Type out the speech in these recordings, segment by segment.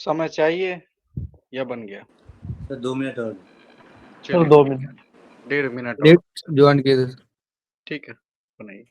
समय चाहिए या बन गया? सर 2 मिनट और। सर चलिए 2 मिनट 1.5 मिनट और। डेट ज्वाइन किए थे सर। ठीक है, बनाइए।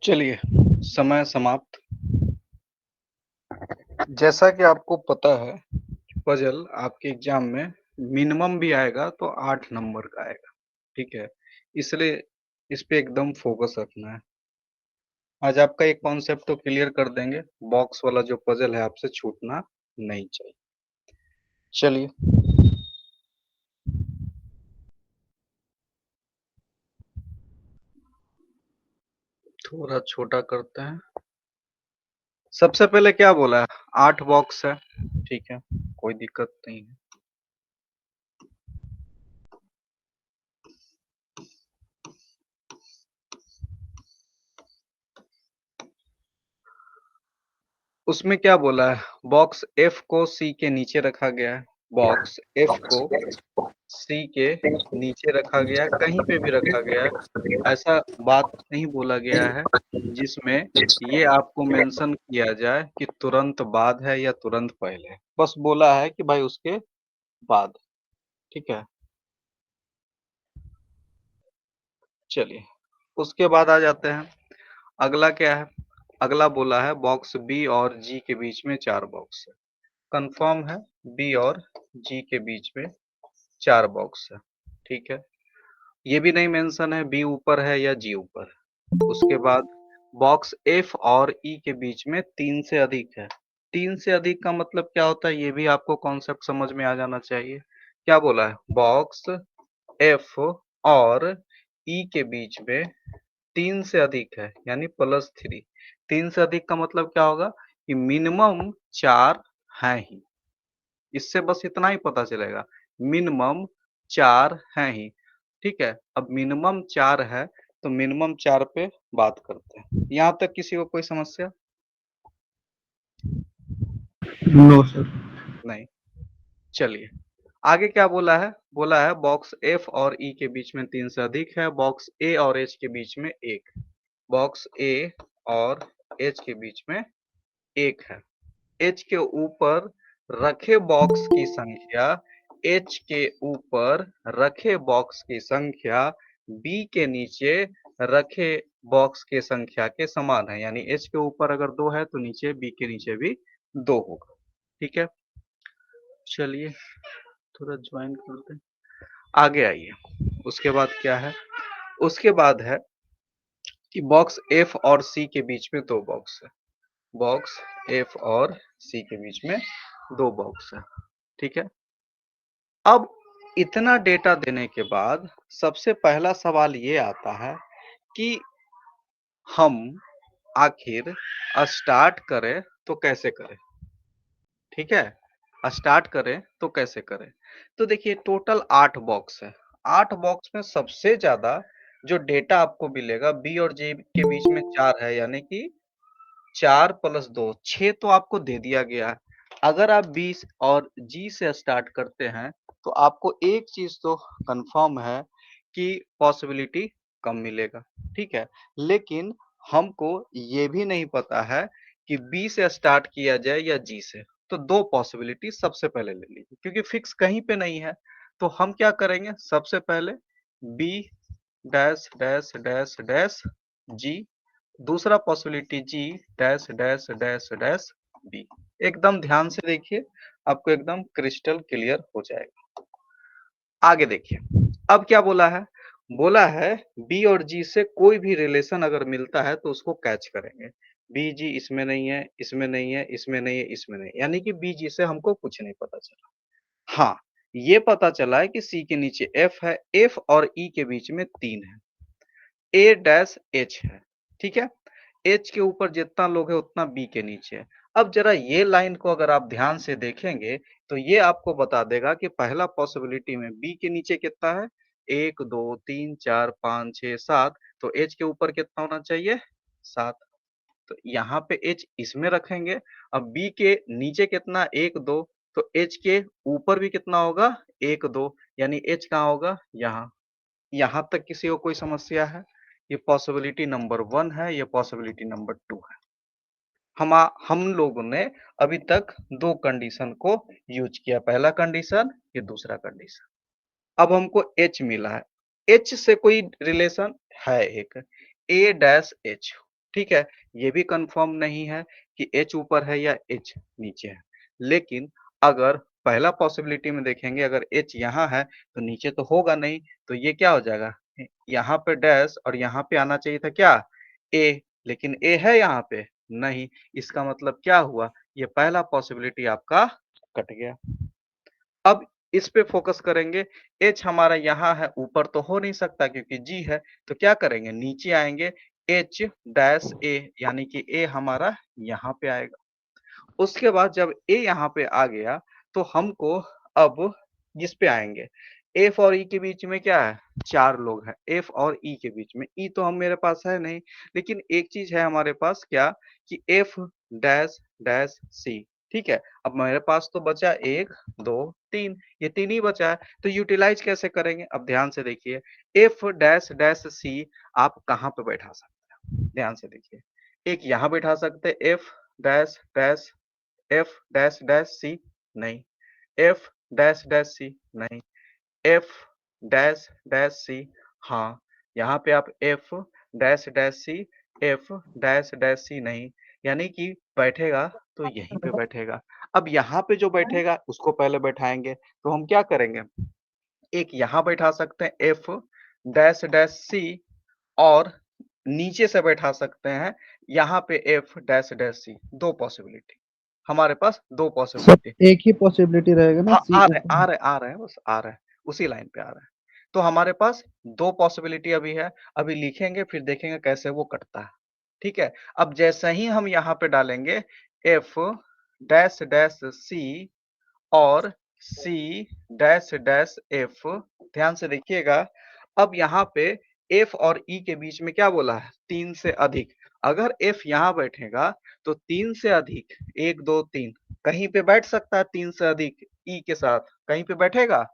चलिए, समय समाप्त। जैसा कि आपको पता है, पजल आपके एग्जाम में मिनिमम भी आएगा तो 8 नंबर का आएगा। ठीक है, इसलिए इस पे एकदम फोकस रखना है। आज आपका एक कॉन्सेप्ट तो क्लियर कर देंगे, बॉक्स वाला जो पजल है आपसे छूटना नहीं चाहिए। चलिए, थोड़ा छोटा करते हैं। सबसे पहले क्या बोला है? 8 बॉक्स है। ठीक है, कोई दिक्कत नहीं है। उसमें क्या बोला है? बॉक्स एफ को सी के नीचे रखा गया है। बॉक्स एफ को सी के नीचे रखा गया है, कहीं पे भी रखा गया है, ऐसा बात नहीं बोला गया है जिसमें ये आपको मेंशन किया जाए कि तुरंत बाद है या तुरंत पहले है। बस बोला है कि भाई उसके बाद, ठीक है? चलिए, उसके बाद आ जाते हैं। अगला क्या है? अगला बोला है बॉक्स बी और जी के बीच में 4 बॉक्स है। कन्फर्म है बी और जी के बीच में 4 बॉक्स है, ठीक है? ये भी नहीं मेंशन है बी ऊपर है या जी ऊपर है। उसके बाद बॉक्स एफ और ई के बीच में 3 से अधिक है। 3 से अधिक का मतलब क्या होता है ये भी आपको कॉन्सेप्ट समझ में आ जाना चाहिए। क्या बोला है? बॉक्स एफ और ई के बीच में 3 से अधिक है यानी +3। 3 से अधिक का मतलब क्या होगा कि मिनिमम 4 हैं ही। इससे बस इतना ही पता चलेगा, मिनिमम 4 हैं ही, ठीक है? अब मिनिमम 4 है, तो मिनिमम 4 पे बात करते हैं। यहाँ तक किसी को कोई समस्या? No sir. नहीं। चलिए, आगे क्या बोला है? बोला है बॉक्स एफ और ई के बीच में 3 से अधिक है, बॉक्स ए और एच के बीच में 1। बॉक्स ए और एच के बीच में 1 है। एच के ऊपर रखे बॉक्स की संख्या एच के ऊपर रखे बॉक्स की संख्या बी के नीचे रखे बॉक्स के संख्या के समान है, यानी एच के ऊपर अगर 2 है तो नीचे बी के नीचे भी 2 होगा, ठीक है? चलिए, थोड़ा ज्वाइन करते हैं। आगे आइए, उसके बाद क्या है? उसके बाद है कि बॉक्स एफ और सी के बीच में 2 बॉक्स है। बॉक्स एफ और सी के बीच में 2 बॉक्स है, ठीक है? अब इतना डेटा देने के बाद सबसे पहला सवाल ये आता है कि हम आखिर स्टार्ट करें तो कैसे करें, ठीक है? स्टार्ट करें तो कैसे करें? तो देखिए टोटल 8 बॉक्स है। 8 बॉक्स में सबसे ज़्यादा जो डेटा आपको मिलेगा बी और जे के बीच में 4 है, यानी कि 4 प्लस 2 6 तो आपको दे दिया गया है। अगर आप 20 और जी से स्टार्ट करते हैं तो आपको एक चीज तो कंफर्म है कि पॉसिबिलिटी कम मिलेगा, ठीक है? लेकिन हमको ये भी नहीं पता है कि बी से स्टार्ट किया जाए या जी से। तो दो पॉसिबिलिटी सबसे पहले ले लीजिए क्योंकि फिक्स कहीं पे नहीं है। तो हम क्या करेंगे? सबसे पहले B dash dash dash dash G, दूसरा possibility G dash dash dash dash B. एकदम ध्यान से देखिए, आपको एकदम क्रिस्टल क्लियर हो जाएगा। आगे देखिए, अब क्या बोला है? बोला है बी और जी से कोई भी रिलेशन अगर मिलता है तो उसको कैच करेंगे। बी जी इसमें नहीं है, इसमें नहीं है, इसमें नहीं है, इसमें नहीं है, यानी कि बी जी से हमको कुछ नहीं पता चला। हाँ, ये पता चला है कि सी के नीचे एफ है, एफ और ई के बीच में 3 है, ए डैश एच है, ठीक है? एच के ऊपर जितना लोग है उतना बी के नीचे है। अब जरा ये लाइन को अगर आप ध्यान से देखेंगे तो ये आपको बता देगा कि पहला पॉसिबिलिटी में बी के नीचे कितना है? 1 2 3 4 5 6 7, तो एच के ऊपर कितना होना चाहिए? 7। तो यहाँ पे एच इसमें रखेंगे। अब बी के नीचे कितना? 1 2, तो एच के ऊपर भी कितना होगा? 1 2, यानी एच कहाँ होगा? यहाँ। यहाँ तक किसी को कोई समस्या है? ये पॉसिबिलिटी नंबर 1 है, ये पॉसिबिलिटी नंबर 2 है। हम लोगों ने अभी तक 2 कंडीशन को यूज़ किया, पहला कंडीशन, ये दूसरा कंडीशन। अब हमको एच मिला है। एच से कोई रिलेशन है एक, ए डैश एच, ठीक है? ये भी कंफर्म नहीं है कि एच ऊपर है या एच नीचे है। लेकिन अगर पहला पॉसिबिलिटी में देखेंगे, अगर एच यहाँ है तो नीचे तो होगा नहीं, तो ये क्या हो जाएगा? यहाँ पे डैश और यहाँ पे आना चाहिए था क्या? ए, लेकिन ए है यहाँ पे? नहीं। इसका मतलब क्या हुआ? ये पहला पॉसिबिलिटी आपका कट गया। अब इस पे फोकस करेंगे। एच हमारा यहाँ है, ऊपर तो हो नहीं सकता क्योंकि जी है, तो क्या करेंगे? नीचे आएँगे, एच डैश ए, यानी कि ए हमारा यहाँ पे आएगा। उसके बाद जब ए यहाँ पे आ गया, तो हमको अब इस पे आएँगे। एफ और ई के बीच में क्या है? 4 लोग हैं, एफ और ई के बीच में। ई तो हम मेरे पास है नहीं, लेकिन एक चीज़ है हमारे पास, क्या? कि एफ डैश डैश सी। ठीक है, अब मेरे पास तो बचा 1, 2, 3, ये 3 ही बचा है, तो यूटिलाइज़ कैसे करेंगे? अब ध्यान से देखिए, एफ डैश डैश सी आप कहाँ पे बैठा सकते हैं? ध्यान से देखिए, एक यहाँ बैठा सकते हैं एफ डैश डैश सी, नहीं, एफ डैश डैश सी, नहीं, एफ डैश डैश सी, हाँ, यहाँ पे आप F dash dash C, F dash dash C नहीं, यानी कि बैठेगा तो यहीं पे बैठेगा। अब यहाँ पे जो बैठेगा उसको पहले बैठाएँगे, तो हम क्या करेंगे? एक यहाँ बैठा सकते हैं एफ डैश डैश सी और नीचे से बैठा सकते हैं यहाँ पे F dash dash C, 2 possibility, हमारे पास 2 सब पॉसिबिलिटी। एक ही पॉसिबिलिटी रहेगा ना, हाँ, सी ऊपर। आ रहे हैं बस आ रहे हैं, उसी लाइन पे आ रहा है। तो हमारे पास 2 पॉसिबिलिटी अभी है, अभी लिखेंगे फिर देखेंगे कैसे वो कटता है, ठीक है? अब जैसे ही हम यहाँ पे डालेंगे एफ डैश डैश सी और सी डैश डैश एफ, ध्यान से देखिएगा, अब यहाँ पे एफ और ई के बीच में क्या बोला है? 3 से अधिक। अगर एफ यहाँ बैठेगा तो 3 से अधिक 1, 2, 3 कहीं पे बैठ सकता है 3 से अधिक ई के साथ, कहीं पे बैठेगा?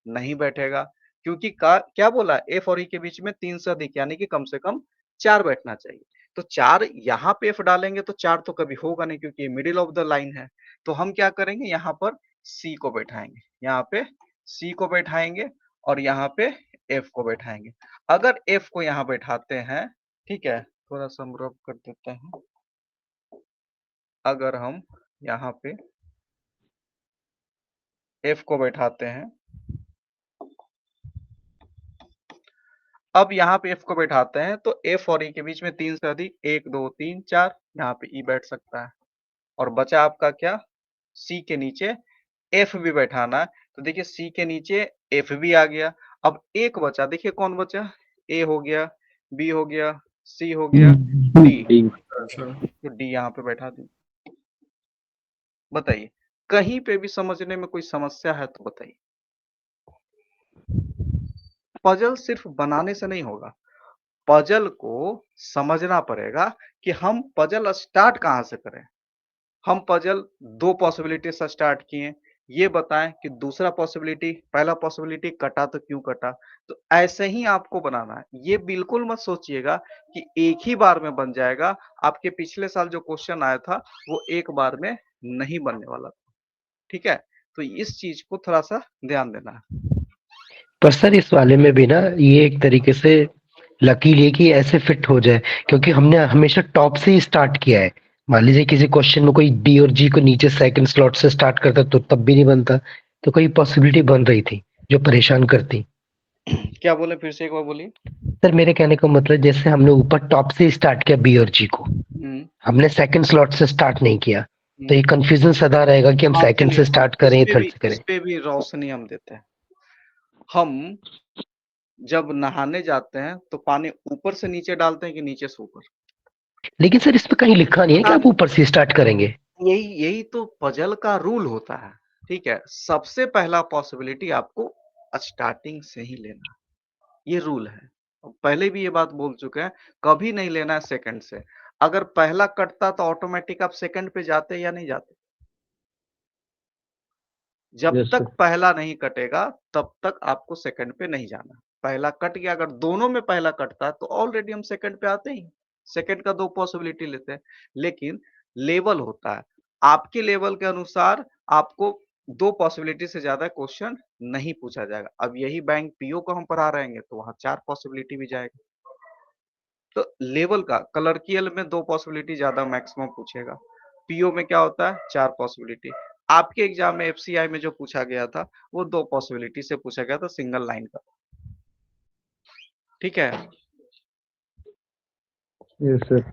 नहीं बैठेगा, क्योंकि का क्या बोला एफ और ई के बीच में 3 से अधिक यानी कि कम से कम 4 बैठना चाहिए। तो 4 यहाँ पे एफ डालेंगे तो 4 तो कभी होगा नहीं क्योंकि ये मिडल ऑफ द लाइन है। तो हम क्या करेंगे यहाँ पर सी को बैठाएँगे, यहाँ पे सी को बैठाएँगे और यहाँ पे एफ को बैठाएँगे। अगर एफ को यहाँ बैठाते हैं, ठीक है? थोड़ा-सा हम रब कर देते हैं। अगर हम यहाँ पे एफ को बैठाते हैं, अब यहाँ पे एफ को बैठाते हैं तो एफ और ई के बीच में 3 से अधिक 1, 2, 3, 4 यहाँ पे ई बैठ सकता है और बचा आपका क्या? सी के नीचे एफ भी बैठाना है, तो देखिए सी के नीचे एफ भी आ गया। अब एक बचा, देखिए कौन बचा? ए हो गया, बी हो गया, सी हो गया, डी। डी। तो डी यहाँ पे बैठा दी। बताइए, कहीं पे भी समझने में कोई समस्या है तो बताइए? पज़ल सिर्फ बनाने से नहीं होगा, पज़ल को समझना पड़ेगा कि हम पज़ल स्टार्ट कहाँ से करें। हम पज़ल 2 पॉसिबिलिटी से स्टार्ट किए, ये बताएँ कि दूसरा पॉसिबिलिटी पहला पॉसिबिलिटी कटा तो क्यों कटा? तो ऐसे ही आपको बनाना है। ये बिल्कुल मत सोचिएगा कि एक ही बार में बन जाएगा, आपके पिछले साल जो क्वेश्चन आया था, वो एक बार में नहीं बनने वाला था, ठीक है? तो इस चीज़ को थोड़ा-सा ध्यान देना है। पर सर इस वाले में भी ना ये एक तरीके से लकीली है कि ऐसे फिट हो जाए, क्योंकि हमने हमेशा टॉप से ही स्टार्ट किया है। मान लीजिए किसी क्वेश्चन में कोई डी और जी को नीचे सेकंड स्लॉट से स्टार्ट करता तो तब भी नहीं बनता, तो कोई पॉसिबिलिटी बन रही थी जो परेशान करती। क्या बोले फिर से एक बार बोलिए? सर मेरे कहने का मतलब जैसे हमने ऊपर टॉप से स्टार्ट किया बी और जी को, हुँ, हमने सेकंड स्लॉट से स्टार्ट नहीं किया, तो हुँ। ये कंफ्यूजन सदा रहेगा कि हम हाँ, सेकंड चलिए से स्टार्ट करें थर्ड से इस करें। पे भी रोशनी हम देते हैं। हम जब नहाने जाते हैं तो पानी ऊपर से नीचे डालते हैं कि नीचे से ऊपर? लेकिन सर इस पे कहीं लिखा नहीं है कि हाँ, आप ऊपर से स्टार्ट करेंगे। यही यही तो पजल का रूल होता है, ठीक है? सबसे पहला पॉसिबिलिटी आपको स्टार्टिंग से ही लेना है, ये रूल है। पहले भी ये बात बोल चुके हैं, कभी नहीं लेना है सेकंड से। अगर पहला कटता तो ऑटोमैटिक आप सेकंड पे जाते या नहीं जाते? जब यस तक सर। पहला नहीं कटेगा, तब तक आपको सेकंड पे नहीं जाना। पहला कट गया, अगर दोनों में पहला कटता है, तो ऑलरेडी हम सेकंड पे आते ही। सेकंड का 2 पॉसिबिलिटी लेते हैं, लेकिन लेवल होता है। आपके लेवल के अनुसार आपको 2 पॉसिबिलिटी से ज़्यादा क्वेश्चन नहीं पूछा जाएगा। अब यही बैंक पीओ को हम पढ़ा रहेंगे, तो वहाँ 4 पॉसिबिलिटी भी जाएगा। तो लेवल का क्लर्कियल में 2 पॉसिबिलिटी ज़्यादा मैक्सिमम पूछेगा। पीओ में क्या होता है 4 पॉसिबिलिटी। आपके एग्ज़ाम में एफसीआई में जो पूछा गया था, वो 2 पॉसिबिलिटी से पूछा गया था सिंगल लाइन का। ठीक है? Yes sir.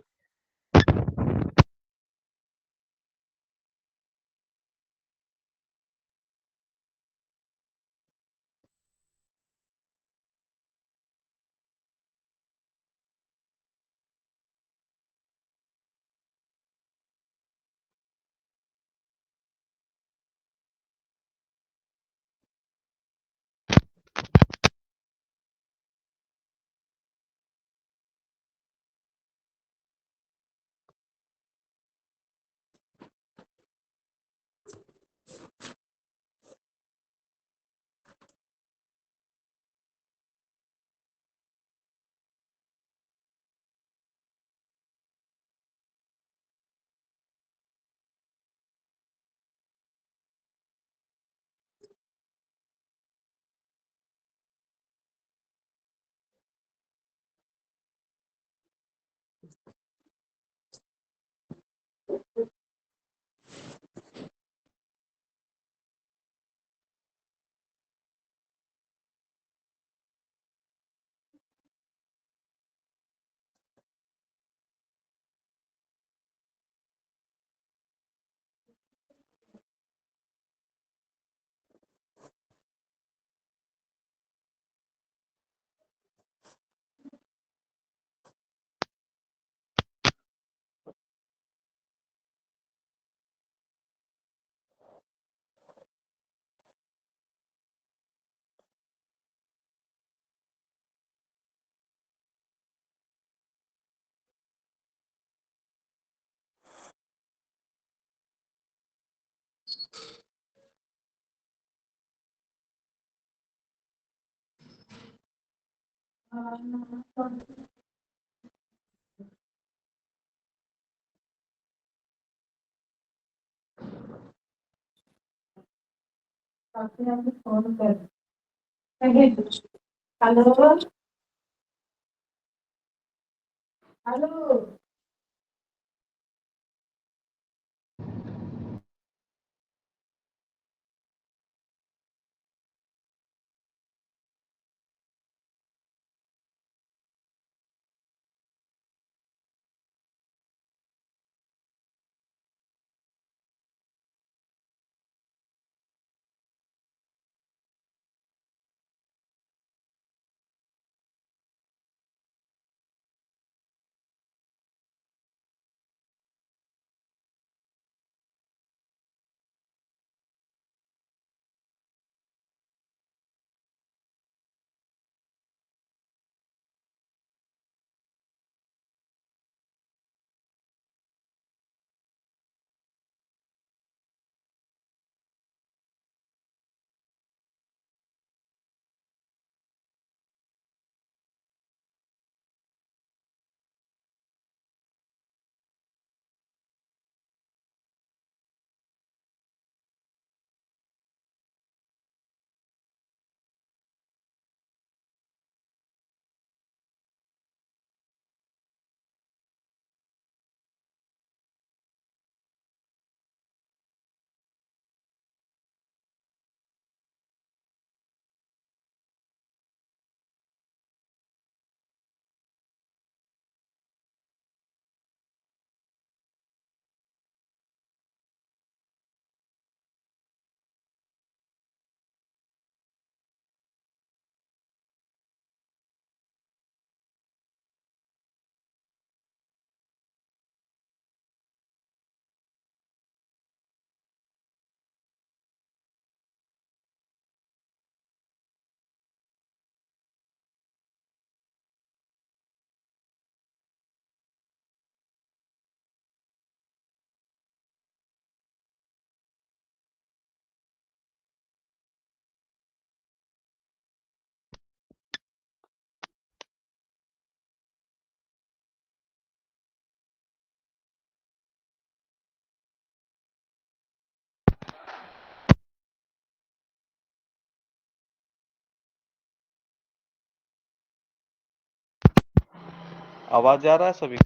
आवाज आ रहा है सभी?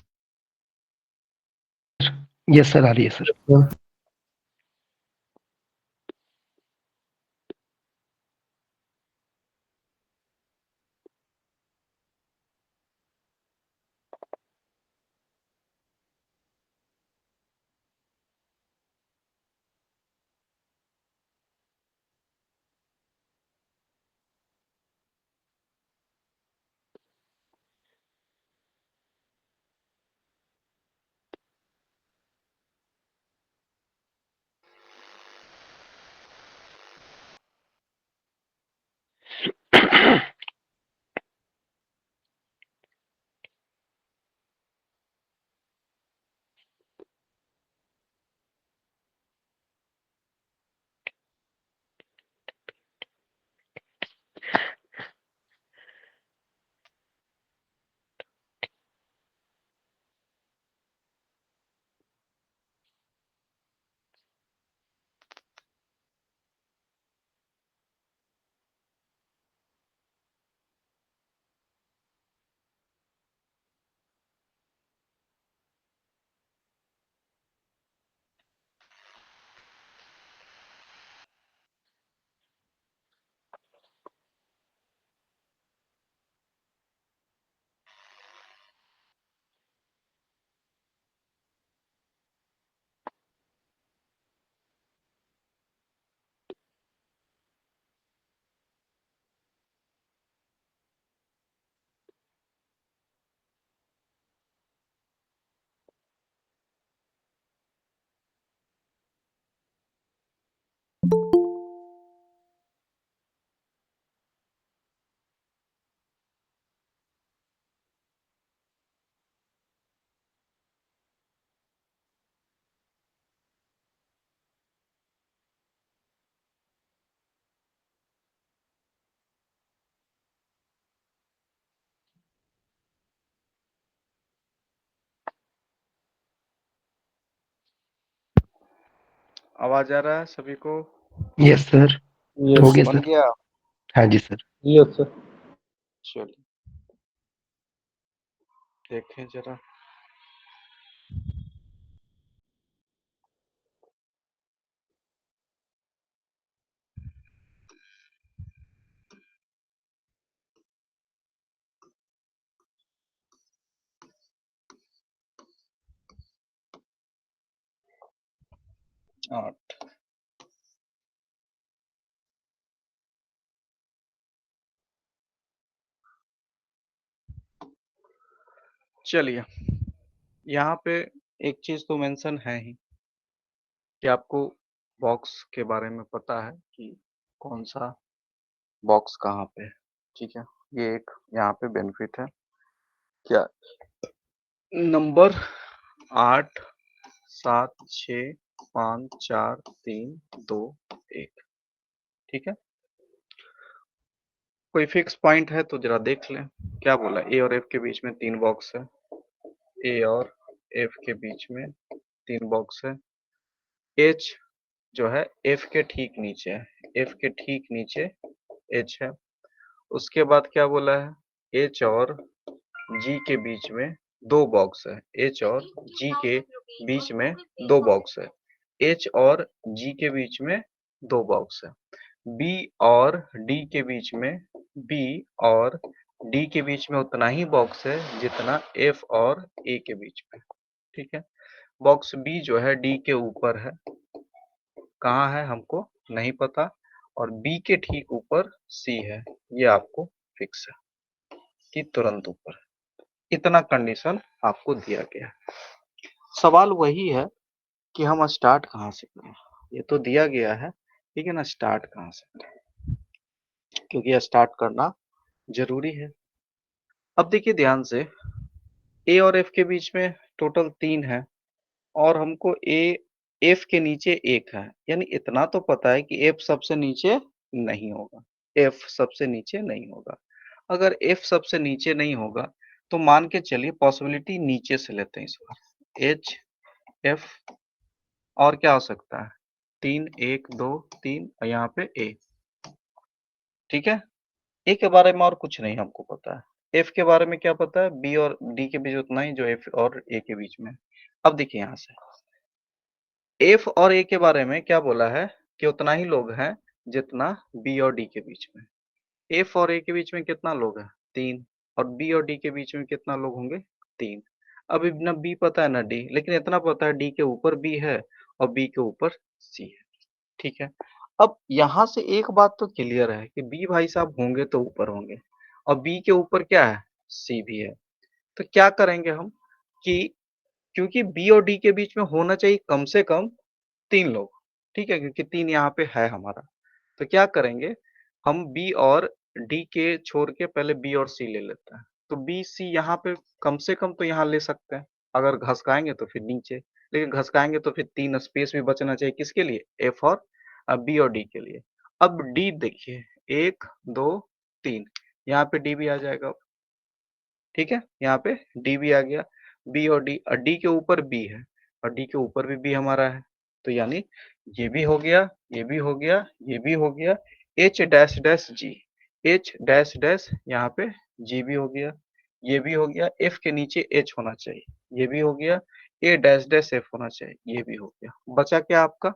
यस सर, आ रही है सर। आवाज आ रहा है सभी को? Yes sir. हो यस गया बन सर। गया। हाँ जी सर। Yes sir. चलिए देखें जरा। आठ। चलिए, यहाँ पे एक चीज तो मेंशन है ही कि आपको बॉक्स के बारे में पता है कि कौन सा बॉक्स कहाँ पे है। ठीक है, ये एक यहाँ पे बेनिफिट है। क्या? नंबर 8, 7, 6, 5, 4, 3, 2, 1। ठीक है, कोई फिक्स पॉइंट है तो जरा देख लें। क्या बोला? ए और एफ के बीच में 3 बॉक्स है। ए और एफ के बीच में 3 बॉक्स है। एच जो है एफ के ठीक नीचे है। एफ के ठीक नीचे एच है। उसके बाद क्या बोला है? एच और जी के बीच में 2 बॉक्स है। एच और जी के बीच में 2 बॉक्स है। एच और जी के बीच में 2 बॉक्स है। बी और डी के बीच में बी और डी के बीच में उतना ही बॉक्स है जितना एफ और ए के बीच में। ठीक है, बॉक्स बी जो है डी के ऊपर है। कहाँ है हमको नहीं पता। और बी के ठीक ऊपर सी है, ये आपको फिक्स है कि तुरंत ऊपर है। इतना कंडीशन आपको दिया गया है। सवाल वही है कि हम स्टार्ट कहाँ से करें। ये तो दिया गया है, लेकिन स्टार्ट कहाँ से करें, क्योंकि यह स्टार्ट करना जरूरी है। अब देखिए ध्यान से, ए और एफ के बीच में टोटल 3 है और हमको ए एफ के नीचे 1 है। यानी इतना तो पता है कि एफ सबसे नीचे नहीं होगा। एफ सबसे नीचे नहीं होगा। अगर एफ सबसे नीचे नहीं होगा तो मान के चलिए पॉसिबिलिटी नीचे से लेते हैं इस बार। एच एफ और क्या हो सकता है? 3, 1, 2, 3 और यहाँ पे ए। ठीक है, ए के बारे में और कुछ नहीं हमको पता है। एफ के बारे में क्या पता है? बी और डी के बीच उतना ही जो एफ और ए के बीच में। अब देखिए यहाँ से एफ और ए के बारे में क्या बोला है कि उतना ही लोग हैं जितना बी और डी के बीच में। एफ और ए के बीच में कितना लोग हैं? 3। और बी और डी के बीच में कितना लोग होंगे? 3। अभी न बी पता है ना डी, लेकिन इतना पता है डी के ऊपर बी है और बी के ऊपर सी है। ठीक है, अब यहाँ से एक बात तो क्लियर है कि बी भाई साहब होंगे तो ऊपर होंगे और बी के ऊपर क्या है? सी भी है। तो क्या करेंगे हम कि क्योंकि बी और डी के बीच में होना चाहिए कम से कम 3 लोग। ठीक है, क्योंकि 3 यहाँ पे है हमारा। तो क्या करेंगे, हम बी और डी के छोड़ के पहले बी और सी ले लेते हैं। तो बी सी यहाँ पे कम से कम तो यहाँ ले सकते हैं। अगर घसकाएंगे तो फिर नीचे, लेकिन घसकाएंगे तो फिर 3 स्पेस भी बचना चाहिए। किसके लिए? एफ और बी और डी के लिए। अब डी देखिए, 1, 2, 3, यहाँ पे डी भी आ जाएगा। ठीक है, यहाँ पे डी भी आ गया। बी और डी के ऊपर बी है और डी के ऊपर भी बी हमारा है। तो यानी ये भी हो गया, ये भी हो गया, ये भी हो गया। एच डैश डैश जी, एच डैश डैश यहाँ पे जी भी हो गया, ये भी हो गया। एफ के नीचे एच होना चाहिए, ये भी हो गया। ए डैश डैश एफ होना चाहिए, ये भी हो गया। बचा क्या आपका?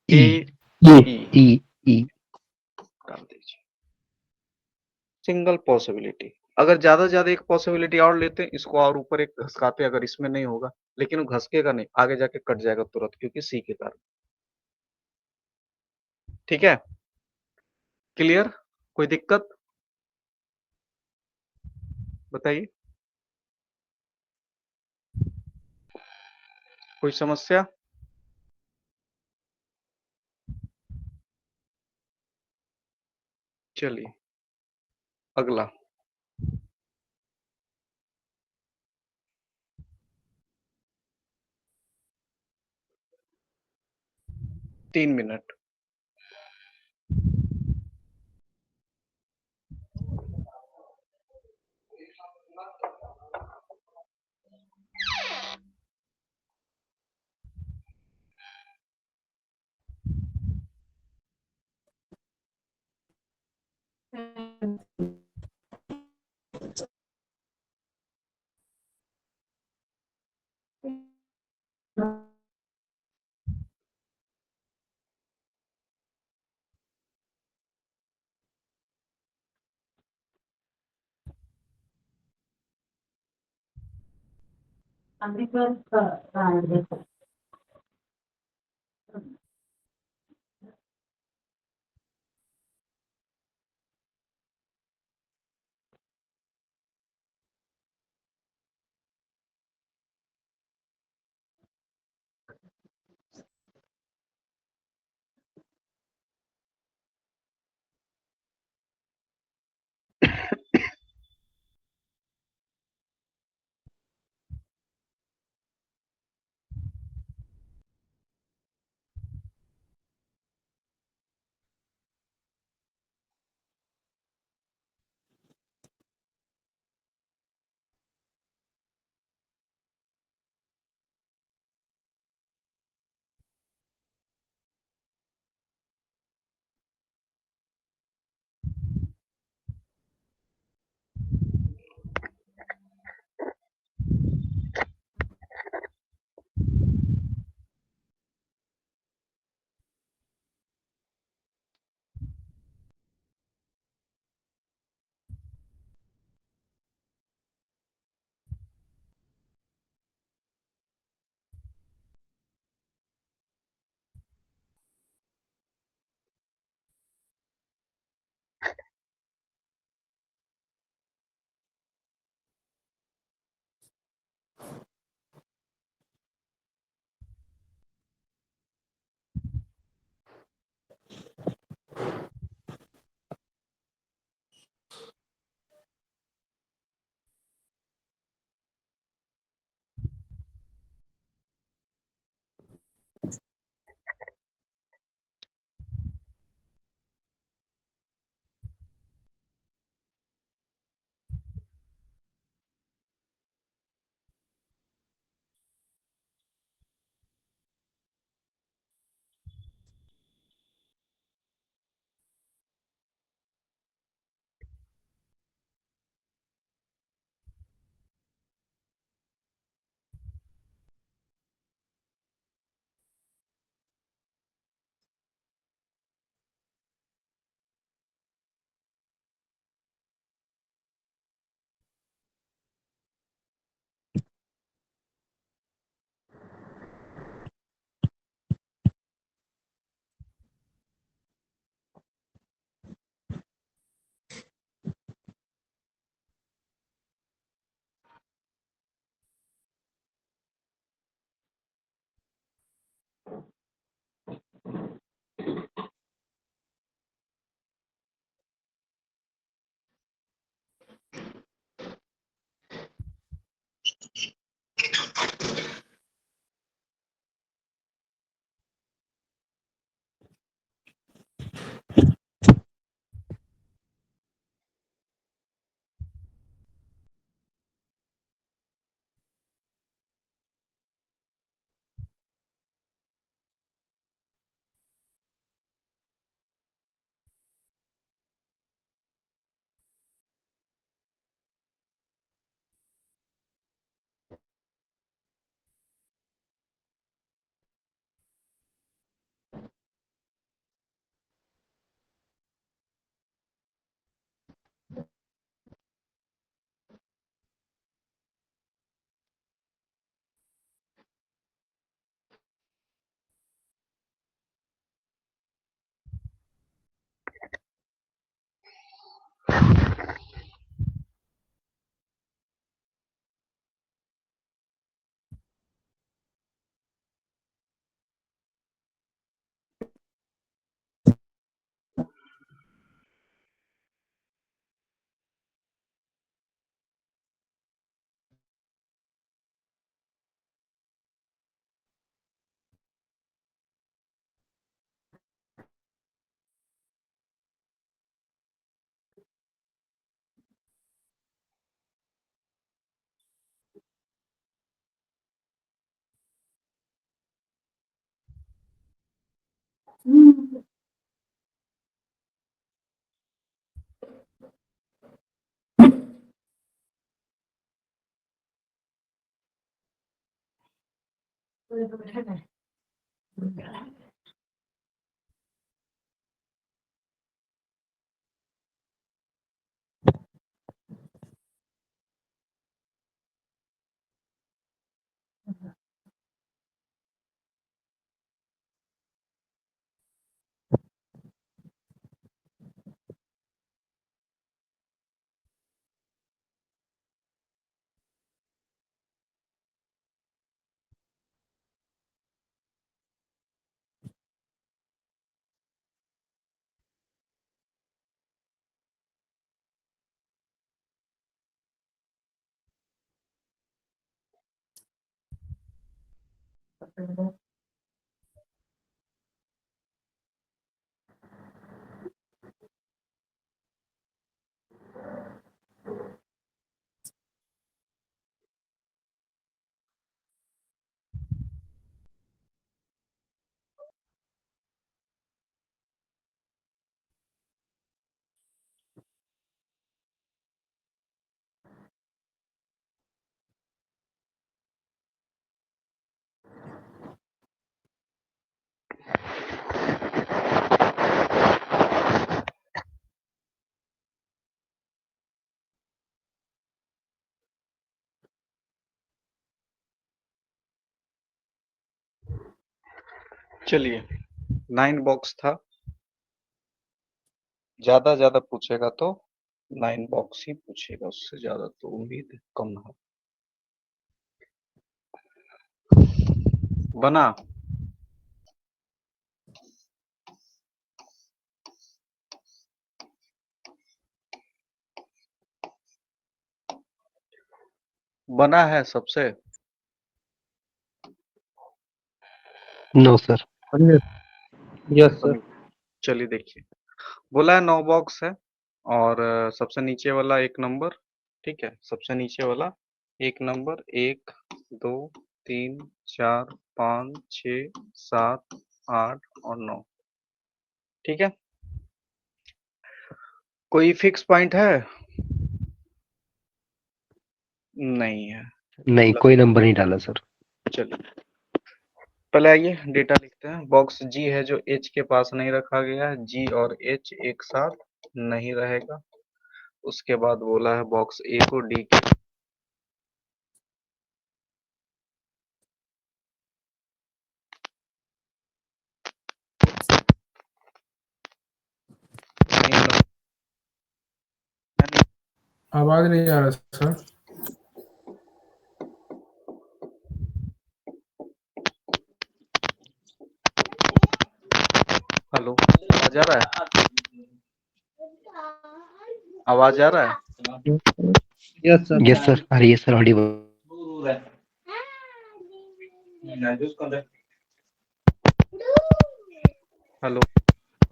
ई। ए ई। ई ई। ई। डाल दीजिए। Single possibility. अगर ज्यादा ज्यादा एक पॉसिबिलिटी और लेते हैं, इसको और ऊपर एक घसकाते, अगर इसमें नहीं होगा, लेकिन वो घसकेगा नहीं, आगे जाके कट जाएगा तुरंत क्योंकि सी के कारण। ठीक है, क्लियर? कोई दिक्कत बताइए, कोई समस्या? चलिए अगला। 3 मिनट। चलिए, 9 बॉक्स था। ज्यादा पूछेगा तो 9 बॉक्स ही पूछेगा, उससे ज्यादा तो उम्मीद कम है। बना। बना है सबसे। No sir. Yes sir. बन चलिए देखिए, बोला है 9 बॉक्स है और सबसे नीचे वाला एक नंबर। ठीक है, सबसे नीचे वाला एक नंबर, 1 2 3 4 5 6 7 8 और 9। ठीक है, कोई फिक्स पॉइंट है? नहीं है। नहीं, कोई नंबर नहीं डाला सर। चलिए, पहले आइए डेटा लिखते हैं। बॉक्स जी है जो एच के पास नहीं रखा गया है, जी और एच एक साथ नहीं रहेगा। उसके बाद बोला है बॉक्स ए को डी के आवाज नहीं आ रहा सर। हेलो, आवाज आ रहा है? आवाज आ रहा है? Yes sir. यस सर, आ रही है sir, Audible. Hello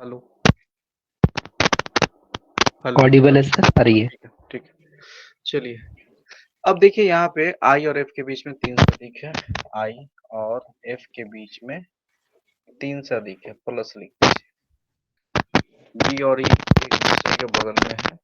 hello hello. Audible है सर, आ रही है। ठीक है ठीक है। चलिए, अब देखिए यहाँ पे आई और एफ के बीच में 3 से अधिक है। आई और एफ के बीच में 3 से अधिक है, प्लस लिख दीजिए। बी और ई एक दूसरे के बगल में है।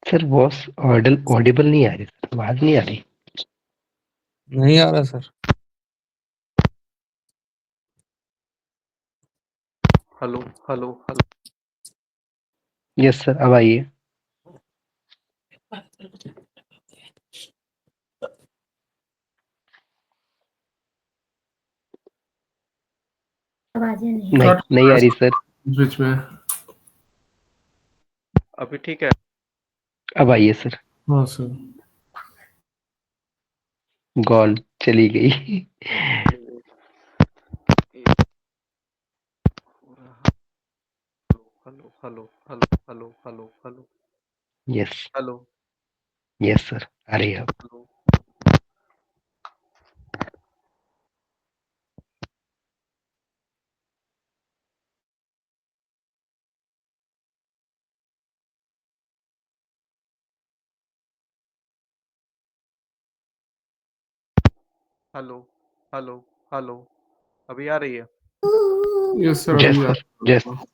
सर वॉइस ऑडिबल नहीं आ रही सर, आवाज नहीं आ रही। नहीं आ रहा sir. Hello hello hello. Yes sir, अब आइए। नहीं, कट नहीं आ रही सर। बीच में। अभी ठीक है? अब आइए सर। हाँ सर। गॉल चली गई। Hello hello hello hello hello hello yes. Hello yes sir, आ रही है अब। Hello hello hello hello. अभी आ रही है? यस सर, यस अभी आ सर, यस। रहा है।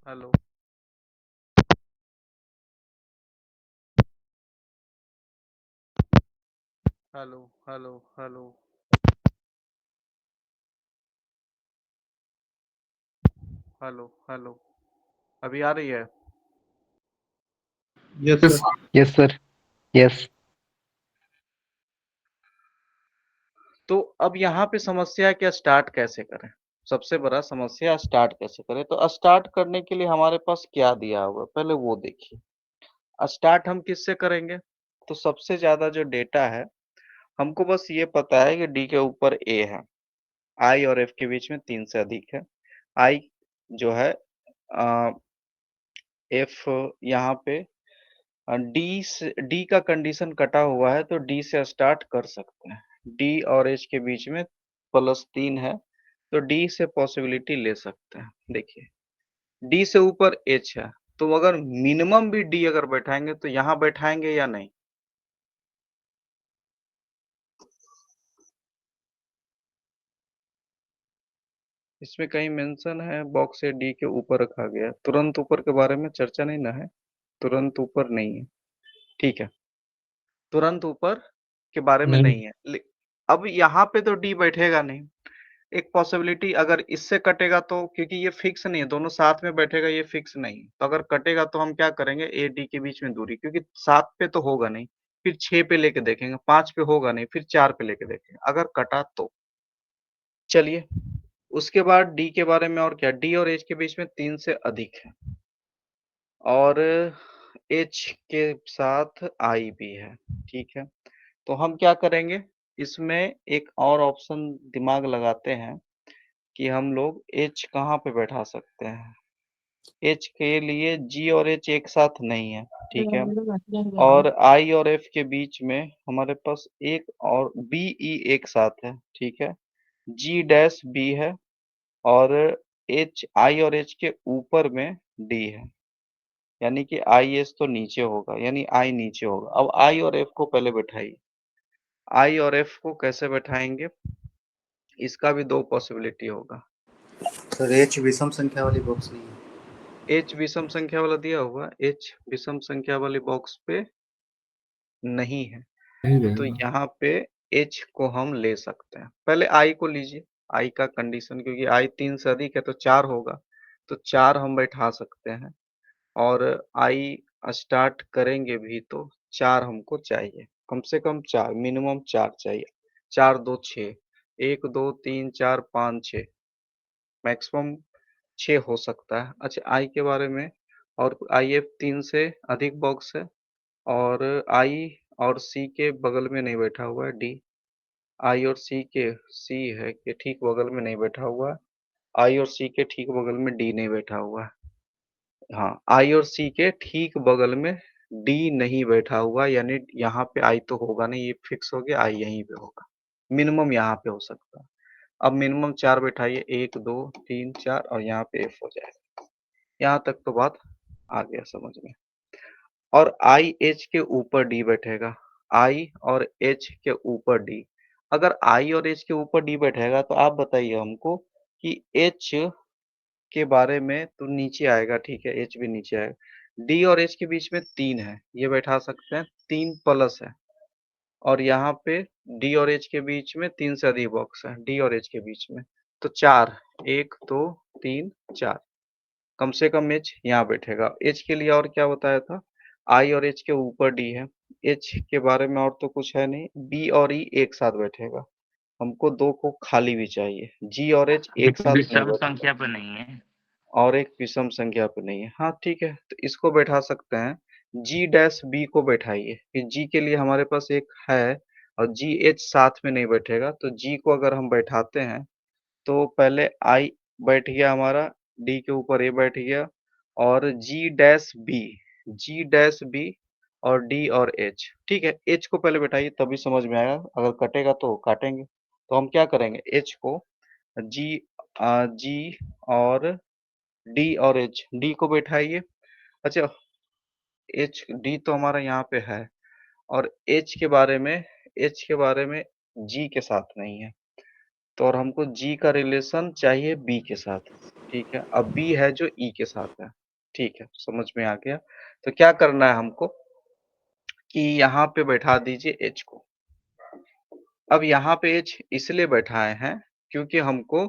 Hello hello hello hello hello hello अभी आ रही है? Yes yes sir. Yes sir. Yes. तो अब यहाँ पे समस्या है कि स्टार्ट कैसे करें? सबसे बड़ा समस्या स्टार्ट कैसे करें? तो स्टार्ट करने के लिए हमारे पास क्या दिया हुआ है, पहले वो देखिए। स्टार्ट हम किससे करेंगे? तो सबसे ज़्यादा जो डेटा है, हमको बस ये पता है कि डी के ऊपर ए है, आई और एफ के बीच में 3 से अधिक है। आई जो है एफ यहाँ पे डी का कंडीशन कटा हुआ है, तो डी से स्टार्ट कर सकते हैं। डी और एच के बीच में +3 है, तो डी से पॉसिबिलिटी ले सकते हैं। देखिए, डी से ऊपर एच है, तो अगर मिनिमम भी डी अगर बैठाएंगे तो यहाँ बैठाएंगे या नहीं? इसमें कहीं मेंशन है बॉक्स से डी के ऊपर रखा गया है। तुरंत ऊपर के बारे में चर्चा नहीं ना है, तुरंत ऊपर नहीं है, ठीक है। तुरंत ऊपर के बारे में नहीं। नहीं है। अब यहाँ पे तो डी बैठेगा नहीं। एक पॉसिबिलिटी अगर इससे कटेगा तो, क्योंकि ये फिक्स नहीं है, दोनों साथ में बैठेगा ये फिक्स नहीं है। तो अगर कटेगा तो हम क्या करेंगे, ए डी के बीच में दूरी, क्योंकि 7 पे तो होगा नहीं, फिर 6 पे लेके देखेंगे, 5 पे होगा नहीं, फिर 4 पे लेके देखेंगे, अगर कटा तो। चलिए, उसके बाद डी के बारे में और क्या, डी और एच के बीच में 3 से अधिक है और एच के साथ आई भी है, ठीक है। तो हम क्या करेंगे, इसमें एक और ऑप्शन दिमाग लगाते हैं कि हम लोग एच कहाँ पे बैठा सकते हैं। एच के लिए जी और एच एक साथ नहीं है, ठीक है। और आई और एफ के बीच में हमारे पास एक और बी ई एक साथ है, ठीक है। जी डैश बी है और एच आई और एच के ऊपर में डी है, यानी कि आई एस तो नीचे होगा, यानी आई नीचे होगा। अब आई और एफ को पहले बैठाइए। आई और एफ को कैसे बैठाएंगे, इसका भी 2 पॉसिबिलिटी होगा। सर एच विषम संख्या वाली बॉक्स नहीं है। एच विषम संख्या वाला दिया हुआ, एच विषम संख्या वाली बॉक्स पे नहीं है, नहीं तो रहेगा। यहाँ पे एच को हम ले सकते हैं। पहले आई को लीजिए, आई का कंडीशन, क्योंकि आई 3 से अधिक है तो 4 होगा, तो 4 हम बैठा सकते हैं। और आई स्टार्ट करेंगे भी तो 4 हमको चाहिए, कम से कम 4, मिनिमम 4 चाहिए। 4 2 6, 1 2 3 4 5 6, मैक्सिमम 6 हो सकता है। अच्छा, आई के बारे में, और आई एफ 3 से अधिक बॉक्स है और आई और सी के बगल में नहीं बैठा हुआ है डी। आई और सी है कि ठीक बगल में नहीं बैठा हुआ है। आई और सी के ठीक बगल में डी नहीं बैठा हुआ है। हाँ, आई और सी के ठीक बगल में डी नहीं बैठा हुआ, यानी यहाँ पे आई तो होगा नहीं, ये फिक्स हो गया, आई यहीं पे होगा। मिनिमम यहाँ पे हो सकता है। अब मिनिमम 4 बैठाइए, 1 2 3 4 और यहाँ पे एफ हो जाएगा। यहाँ तक तो बात आ गया समझ में। और आई एच के ऊपर डी बैठेगा, आई और एच के ऊपर डी। अगर आई और एच के ऊपर डी बैठेगा तो आप बताइए हमको कि एच के बारे में तो नीचे आएगा, ठीक है, एच भी नीचे आएगा। डी और एच के बीच में 3 है, ये बैठा सकते हैं, 3 प्लस है। और यहाँ पे डी और एच के बीच में 3 से अधिक बॉक्स है, डी और एच के बीच में, तो 4, 1 2 3 4, कम से कम एच यहाँ बैठेगा। एच के लिए और क्या बताया था, आई और एच के ऊपर डी है। एच के बारे में और तो कुछ है नहीं, बी और ई एक साथ बैठेगा, हमको 2 को खाली भी चाहिए। जी और एच एक लेकिन साथ नहीं विषम बैठेगा संख्या पे नहीं है। और एक विषम संख्या पे नहीं है। हाँ ठीक है, तो इसको बैठा सकते हैं। जी डैश बी को बैठाइए कि जी के लिए हमारे पास एक है और जी एच साथ में नहीं बैठेगा, तो जी को अगर हम बैठाते हैं तो पहले आई बैठ गया हमारा, डी के ऊपर ए बैठ गया और जी डैश बी और डी और एच, ठीक है। एच को पहले बैठाइए तभी समझ में आएगा, अगर कटेगा तो काटेंगे। तो हम क्या करेंगे, एच को जी जी और डी और एच, डी को बैठाइए। अच्छा, एच डी तो हमारा यहाँ पे है और एच के बारे में जी के साथ नहीं है, तो और हमको जी का रिलेशन चाहिए बी के साथ। ठीक है। अब बी है जो ई के साथ है। ठीक है, समझ में आ गया। तो क्या करना है हमको कि यहाँ पे बैठा दीजिए एच को। अब यहाँ पे एच इसलिए बैठाए हैं क्योंकि हमको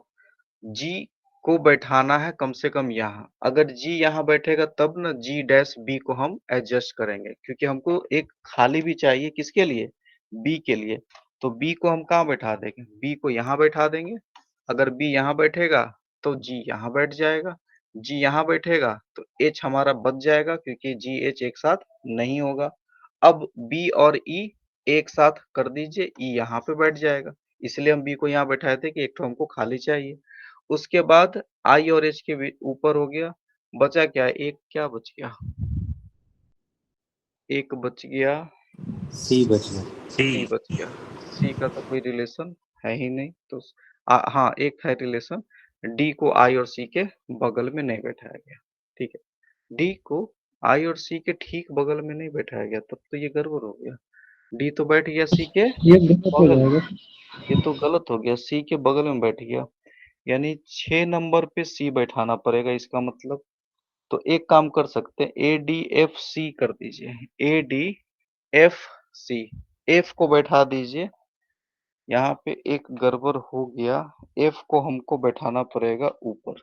जी को बैठाना है कम से कम यहाँ। अगर जी यहाँ बैठेगा तब ना जी डैश बी को हम एडजस्ट करेंगे, क्योंकि हमको एक खाली भी चाहिए किसके लिए, बी के लिए। तो बी को हम कहाँ बैठा देंगे, बी को यहाँ बैठा देंगे। अगर बी यहाँ बैठेगा तो जी यहाँ बैठ जाएगा, जी यहाँ बैठेगा तो एच हमारा बच जाएगा, क्योंकि जी एच एक साथ नहीं होगा। अब बी और ई एक साथ कर दीजिए, ई यहाँ पे बैठ जाएगा। इसलिए हम बी को यहाँ बैठाए थे कि एक तो हमको खाली चाहिए। उसके बाद आई और एच के ऊपर हो गया, बचा क्या, एक क्या बच गया, एक बच गया, सी बच गया। सी बच गया। सी का तो कोई रिलेशन है ही नहीं, तो हाँ एक है रिलेशन, डी को आई और सी के बगल में नहीं बैठाया गया। ठीक है, डी को आई और सी के ठीक बगल में नहीं बैठाया गया, तब तो ये गड़बड़ हो गया। डी तो बैठ गया सी के ये गलत हो बगल में, जाएगा। ये तो गलत हो गया, सी के बगल में बैठ गया, यानी 6 नंबर पे सी बैठाना पड़ेगा इसका मतलब। तो एक काम कर सकते हैं, ए डी एफ सी कर दीजिए, A D F C, F को बैठा दीजिए। यहाँ पे एक गड़बड़ हो गया, एफ को हमको बैठाना पड़ेगा ऊपर।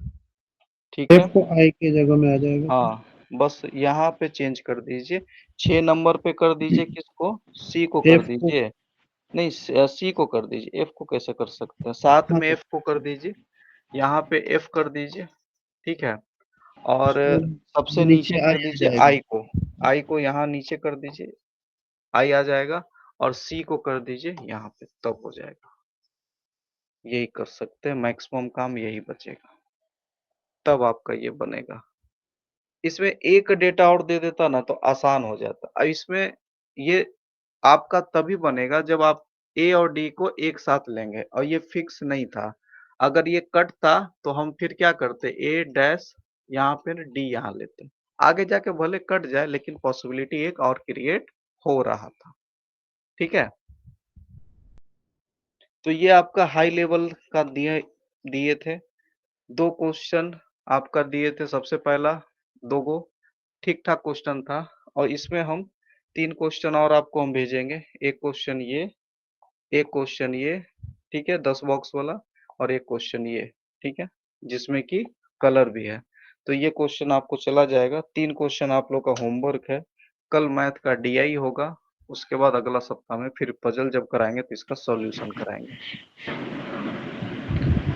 ठीक है, एफ को आई के जगह में आ जाएगा। हाँ बस यहाँ पे चेंज कर दीजिए। 6 नंबर पे कर दीजिए किसको, सी को कर एफ को। दीजिए। नहीं, सी को कर दीजिए, एफ को कैसे कर सकते हैं, साथ हाँ में एफ को कर दीजिए, यहाँ पे एफ कर दीजिए। ठीक है, और तो सबसे नीचे नीचे आई कर आ दीजिए जाएगा। आई को, आई को यहाँ नीचे कर दीजिए, आई आ जाएगा। और सी को कर दीजिए यहाँ पे, तब हो जाएगा। यही कर सकते हैं, मैक्सिमम काम यही बचेगा, तब आपका ये बनेगा। इसमें एक डेटा और दे देता ना तो आसान हो जाता। अब इसमें ये आपका तभी बनेगा जब आप ए और डी को एक साथ लेंगे, और ये फिक्स नहीं था। अगर ये कट था तो हम फिर क्या करते, ए डैश यहाँ पे डी यहाँ लेते, आगे जाके भले कट जाए लेकिन पॉसिबिलिटी एक और क्रिएट हो रहा था। ठीक है, तो ये आपका हाई लेवल का दिए दिए थे। 2 क्वेश्चन आपका दिए थे, सबसे पहला 2 गो ठीक ठाक क्वेश्चन था, और इसमें हम 3 क्वेश्चन और आपको हम भेजेंगे। एक क्वेश्चन ये, एक क्वेश्चन ये, ठीक है 10 बॉक्स वाला, और एक क्वेश्चन ये, ठीक है जिसमें कि कलर भी है। तो ये क्वेश्चन आपको चला जाएगा। 3 क्वेश्चन आप लोग का होमवर्क है। कल मैथ का डीआई होगा, उसके बाद अगला सप्ताह में फिर पजल जब कराएंगे तो इसका सॉल्यूशन कराएंगे।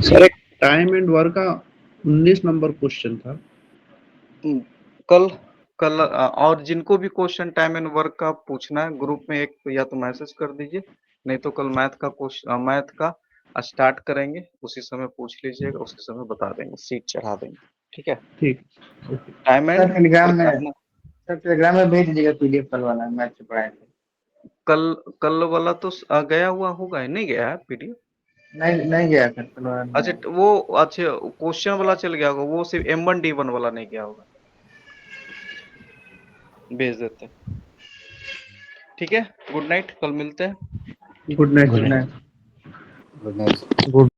सर एक टाइम एंड वर्क का 19 नंबर क्वेश्चन था। कल कल और जिनको भी क्वेश्चन टाइम एंड वर्क का पूछना है ग्रुप में एक या तो मैसेज कर दीजिए, नहीं तो कल मैथ का स्टार्ट करेंगे, उसी समय पूछ लीजिएगा, उसी समय बता देंगे, सीट चढ़ा देंगे। ठीक है, ठीक। Time and sir Telegram work में करना। सर टेलीग्राम में भेज दीजिएगा पीडीएफ कल वाला मैथ से पढ़ाए थे। कल कल वाला तो गया हुआ होगा, नहीं गया है पीडीएफ। नहीं नहीं गया सर कल वाला नहीं अच्छा आया। वो, अच्छा क्वेश्चन वाला चल गया होगा, वो सिर्फ M1 D1 वाला नहीं गया होगा, भेज देते हैं। ठीक है, गुड नाइट, कल मिलते हैं। Good night good sir. Night. Good night. Good